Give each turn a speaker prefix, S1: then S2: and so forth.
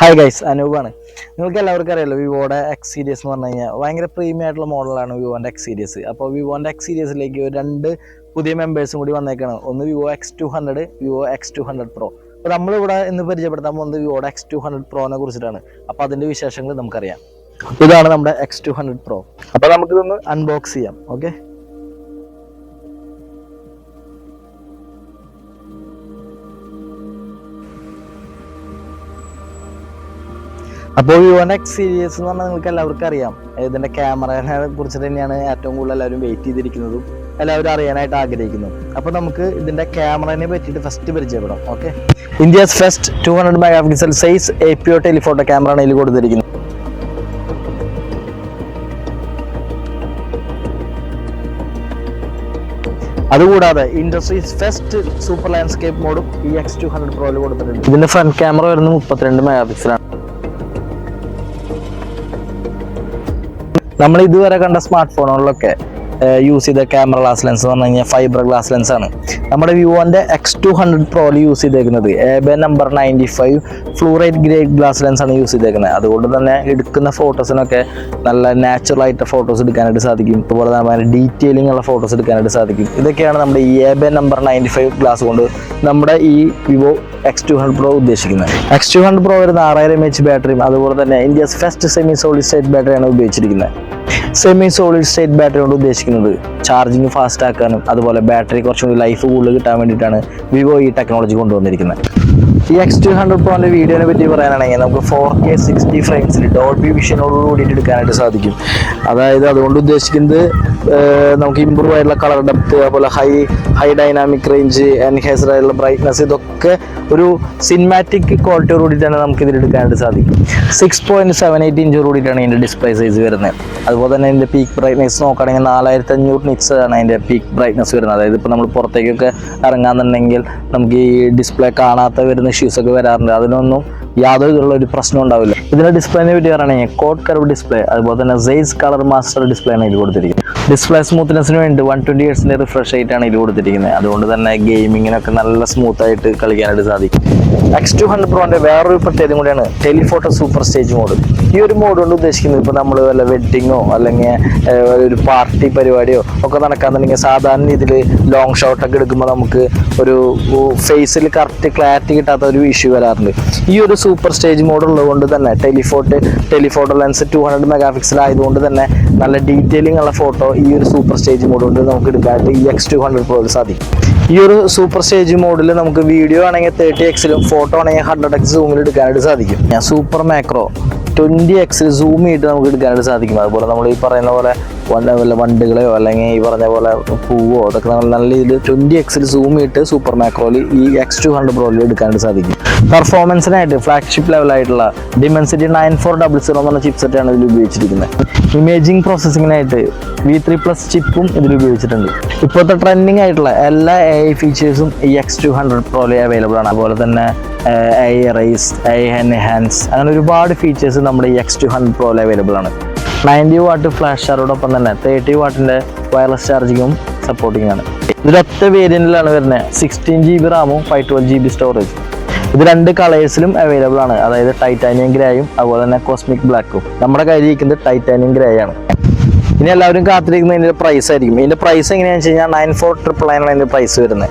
S1: Hi guys, അനൂപാണ്. നിങ്ങൾക്ക് എല്ലാവർക്കും അറിയാലോ വിവോയുടെ എക്സ് സീരീസ് എന്ന് പറഞ്ഞു കഴിഞ്ഞാൽ ഭയങ്കര പ്രീമിയം ആയിട്ടുള്ള മോഡലാണ് വിവോൻ്റെ എക്സ് സീരീസ്. അപ്പോൾ വിവോൻ്റെ എക്സ് സീരീസിലേക്ക് രണ്ട് പുതിയ മെമ്പേഴ്സും കൂടി വന്നേക്കാണ്. ഒന്ന് Vivo X200, Vivo X200 Pro. അപ്പോൾ നമ്മളിവിടെ ഇന്ന് പരിചയപ്പെടുത്താൻ പോകുന്നത് വിവോയുടെ X200 Proനെ കുറിച്ചിട്ടാണ്. അപ്പോൾ അതിൻ്റെ വിശേഷങ്ങൾ നമുക്കറിയാം. ഇതാണ് നമ്മുടെ X200 Pro. അപ്പോൾ നമുക്കിതൊന്ന് അൺബോക്സ് ചെയ്യാം. ഓക്കെ, അപ്പോൾ വിവോൻ്റെ എക്സ് സീരീസ് എന്ന് പറഞ്ഞാൽ നിങ്ങൾക്ക് എല്ലാവർക്കും അറിയാം. ഇതിൻ്റെ ക്യാമറയെ കുറിച്ചിട്ട് തന്നെയാണ് ഏറ്റവും കൂടുതൽ എല്ലാവരും വെയിറ്റ് ചെയ്തിരിക്കുന്നതും എല്ലാവരും അറിയാനായിട്ട് ആഗ്രഹിക്കുന്നു. അപ്പോൾ നമുക്ക് ഇതിൻ്റെ ക്യാമറയെ പറ്റിയിട്ട് ഫസ്റ്റ് പരിചയപ്പെടാം. Okay, India's first 200 megapixel size APO telephoto camera ആണ് ഇതിൽ കൊടുത്തിരിക്കുന്നത്. അതുകൂടാതെ ഇൻഡസ്ട്രീസ് ഫസ്റ്റ് സൂപ്പർ ലാൻഡ്സ്കേപ്പ് മോഡും ഈ X200 Proയിൽ കൊടുത്തിട്ടുണ്ട്. ഇതിൻ്റെ ഫ്രണ്ട് ക്യാമറ വരുന്നത് 32 മെഗാപിക്സലാണ്. നമ്മൾ ഇതുവരെ കണ്ട സ്മാർട്ട് ഫോണുകളിലൊക്കെ യൂസ് ചെയ്ത ക്യാമറ ഗ്ലാസ് ലെൻസ് എന്ന് പറഞ്ഞു കഴിഞ്ഞാൽ ഫൈബർ ഗ്ലാസ് ലെൻസ് ആണ്. നമ്മുടെ വിവോൻ്റെ X200 Proയിൽ യൂസ് ചെയ്തേക്കുന്നത് ABE number 95 fluorite grey glass lens ആണ് യൂസ് ചെയ്തേക്കുന്നത്. അതുകൊണ്ട് തന്നെ എടുക്കുന്ന ഫോട്ടോസിനൊക്കെ നല്ല നാച്ചുറൽ ആയിട്ട് ഫോട്ടോസ് എടുക്കാനായിട്ട് സാധിക്കും. അതുപോലെ തന്നെ ഡീറ്റെയിലിംഗ് ഉള്ള ഫോട്ടോസ് എടുക്കാനായിട്ട് സാധിക്കും. ഇതൊക്കെയാണ് നമ്മുടെ ഈ ABE നമ്പർ 95 ഗ്ലാസ് കൊണ്ട് നമ്മുടെ ഈ വിവോ X200 Pro ഉദ്ദേശിക്കുന്നത്. X200 Pro വരുന്ന 6000 mAh ബാറ്ററിയും അതുപോലെ തന്നെ India's first semi solid state ബാറ്ററിയാണ് ഉപയോഗിച്ചിരിക്കുന്നത്. സെമി സോളിഡ് സ്റ്റേറ്റ് ബാറ്ററി കൊണ്ട് ഉദ്ദേശിക്കുന്നത് ചാർജിങ് ഫാസ്റ്റ് ആക്കാനും അതുപോലെ ബാറ്ററി കുറച്ചും കൂടി ലൈഫ് കൂടുതൽ കിട്ടാൻ വേണ്ടിയിട്ടാണ് വിവോ ഈ ടെക്നോളജി കൊണ്ടുവന്നിരിക്കുന്നത്. ഈ X200 Proന്റെ വീഡിയോനെ പറ്റി പറയാനാണെങ്കിൽ നമുക്ക് 4K 60 ഫ്രെയിംസിൽ ഡോൾബി വിഷനോട് കൂടിയിട്ട് എടുക്കാനായിട്ട് സാധിക്കും. അതായത് അതുകൊണ്ട് ഉദ്ദേശിക്കുന്നത് നമുക്ക് ഇമ്പ്രൂവ് ആയിട്ടുള്ള കളർ ഡെപ്ത്, അതുപോലെ ഹൈ ഡൈനാമിക് റേഞ്ച്, എൻഹാൻസ്ഡ് ആയിട്ടുള്ള ബ്രൈറ്റ്നസ്, ഇതൊക്കെ ഒരു സിനിമാറ്റിക് ക്വാളിറ്റിയോട് കൂടിയിട്ടാണ് നമുക്ക് ഇതിൽ എടുക്കാനായിട്ട് സാധിക്കും. 6.78 ഇഞ്ച് കൂടിയിട്ടാണ് ഇതിൻ്റെ ഡിസ്പ്ലേ സൈസ് വരുന്നത്. അതുപോലെ തന്നെ ഇതിൻ്റെ പീക്ക് ബ്രൈറ്റ്നസ് നോക്കുകയാണെങ്കിൽ 4500 നിറ്റ്സ് ആണ് അതിൻ്റെ പീക്ക് ബ്രൈറ്റ്നസ് വരുന്നത്. അതായത് ഇപ്പോൾ നമ്മൾ പുറത്തേക്കൊക്കെ ഇറങ്ങാന്നുണ്ടെങ്കിൽ നമുക്ക് ഈ ഡിസ്പ്ലേ കാണാത്ത വരുന്ന ഇഷ്യൂസ് ഒക്കെ വരാറുണ്ട്. അതിനൊന്നും യാതൊരു ഒരു പ്രശ്നം ഉണ്ടാവില്ല. ഇതിൻ്റെ ഡിസ്പ്ലേനെ പറ്റി പറയുകയാണെങ്കിൽ കോഡ് കർവ് ഡിസ്പ്ലേ, അതുപോലെ തന്നെ സൈസ് കളർ മാസ്റ്റർ ഡിസ്പ്ലേ ആണ് ഇതിൽ കൊടുത്തിരിക്കുന്നത്. ഡിസ്പ്ലേ സ്മൂത്ത്നെസ്സിന് വേണ്ടി 120 Hz റിഫ്രഷ് റേറ്റാണ് ഇതിൽ കൊടുത്തിരിക്കുന്നത്. അതുകൊണ്ട് തന്നെ ഗെയിമിങ്ങിനൊക്കെ നല്ല സ്മൂത്ത് ആയിട്ട് കളിക്കാനായിട്ട് സാധിക്കും. X200 Proന്റെ വേറൊരു പ്രത്യേകത കൂടിയാണ് ടെലിഫോട്ടോ സൂപ്പർ സ്റ്റേജ് മോഡ്. ഈ ഒരു മോഡ് കൊണ്ട് ഉദ്ദേശിക്കുന്നത് ഇപ്പോൾ നമ്മൾ വല്ല വെഡ്ഡിങ്ങോ അല്ലെങ്കിൽ ഒരു പാർട്ടി പരിപാടിയോ ഒക്കെ നടക്കാന്നുണ്ടെങ്കിൽ സാധാരണ രീതിയിൽ ലോങ് ഷോട്ടൊക്കെ എടുക്കുമ്പോൾ നമുക്ക് ഒരു ഫേസിൽ കറക്റ്റ് ക്ലാരിറ്റി കിട്ടാത്ത ഒരു ഇഷ്യൂ വരാറുണ്ട്. ഈ ഒരു സൂപ്പർ സ്റ്റേജ് മോഡ് ഉള്ളതുകൊണ്ട് തന്നെ ടെലിഫോട്ടോ ലെൻസ് 200 മെഗാപിക്സൽ ആയതുകൊണ്ട് തന്നെ നല്ല ഡീറ്റെയിലിംഗ് ഉള്ള ഫോട്ടോ ഈ ഒരു സൂപ്പർ സ്റ്റേജ് മോഡ് കൊണ്ട് നമുക്ക് എടുക്കാനായിട്ട് ഈ X200 Proയിൽ സാധിക്കും. ഈ ഒരു സൂപ്പർ സ്റ്റേജ് മോഡിൽ നമുക്ക് വീഡിയോ ആണെങ്കിൽ 30x ഫോട്ടോ ആണെങ്കിൽ 100x സൂമിൽ എടുക്കാനായിട്ട് സാധിക്കും. സൂപ്പർ മാക്രോ 20x സൂം ചെയ്തിട്ട് നമുക്ക് എടുക്കാനായിട്ട് സാധിക്കും. അതുപോലെ നമ്മൾ ഈ പറയുന്ന പോലെ വല്ല വണ്ടുകളെയോ അല്ലെങ്കിൽ ഈ പറഞ്ഞ പോലെ പൂവോ അതൊക്കെ നമ്മൾ നല്ല രീതിയിൽ 20x സൂം ചെയ്തിട്ട് സൂപ്പർ മാക്രോയിൽ ഈ X200 Proയിൽ എടുക്കാനായിട്ട് സാധിക്കും. പെർഫോമൻസിനായിട്ട് ഫ്ലാഗ്ഷിപ്പ് ലെവലായിട്ടുള്ള Dimensity 9400 എന്ന് പറഞ്ഞ ചിപ്സെറ്റാണ് ഇതിൽ ഉപയോഗിച്ചിരിക്കുന്നത്. ഇമേജിംഗ് പ്രോസസ്സിങ്ങിനായിട്ട് V3+ ചിപ്പും ഇതിൽ ഉപയോഗിച്ചിട്ടുണ്ട്. ഇപ്പോഴത്തെ ട്രെൻഡിങ് ആയിട്ടുള്ള എല്ലാ AI ഫീച്ചേഴ്സും ഈ X200 Proയിൽ അവൈലബിൾ ആണ്. അതുപോലെ തന്നെ AI Erase, AI Enhance, അങ്ങനെ ഒരുപാട് ഫീച്ചേഴ്സ് നമ്മുടെ ഈ X200 Proയിൽ അവൈലബിൾ ആണ്. 90 വാട്ട് ഫ്ലാഷ് ചാർജോടൊപ്പം തന്നെ 30 വാട്ടിൻ്റെ വയർലെസ് ചാർജിങ്ങും സപ്പോർട്ടിംഗ് ആണ്. ഇതിലൊറ്റ വേരിയൻറ്റിലാണ് വരുന്നത്. 16 GB റാമും 512 GB സ്റ്റോറേജ്. ഇത് രണ്ട് കളേഴ്സിലും അവൈലബിൾ ആണ്. അതായത് ടൈറ്റാനിയം ഗ്രേയും അതുപോലെ തന്നെ കോസ്മിക് ബ്ലാക്കും. നമ്മുടെ കയ്യിലിരിക്കുന്നത് ടൈറ്റാനിയം ഗ്രേ ആണ്. ഇനി എല്ലാവരും കാത്തിരിക്കുന്നത് ഇതിൻ്റെ പ്രൈസ് ആയിരിക്കും. ഇതിൻ്റെ പ്രൈസ് എങ്ങനെയാണെന്ന് വെച്ച് കഴിഞ്ഞാൽ 94,999 ആണ് ഇതിൻ്റെ പ്രൈസ് വരുന്നത്.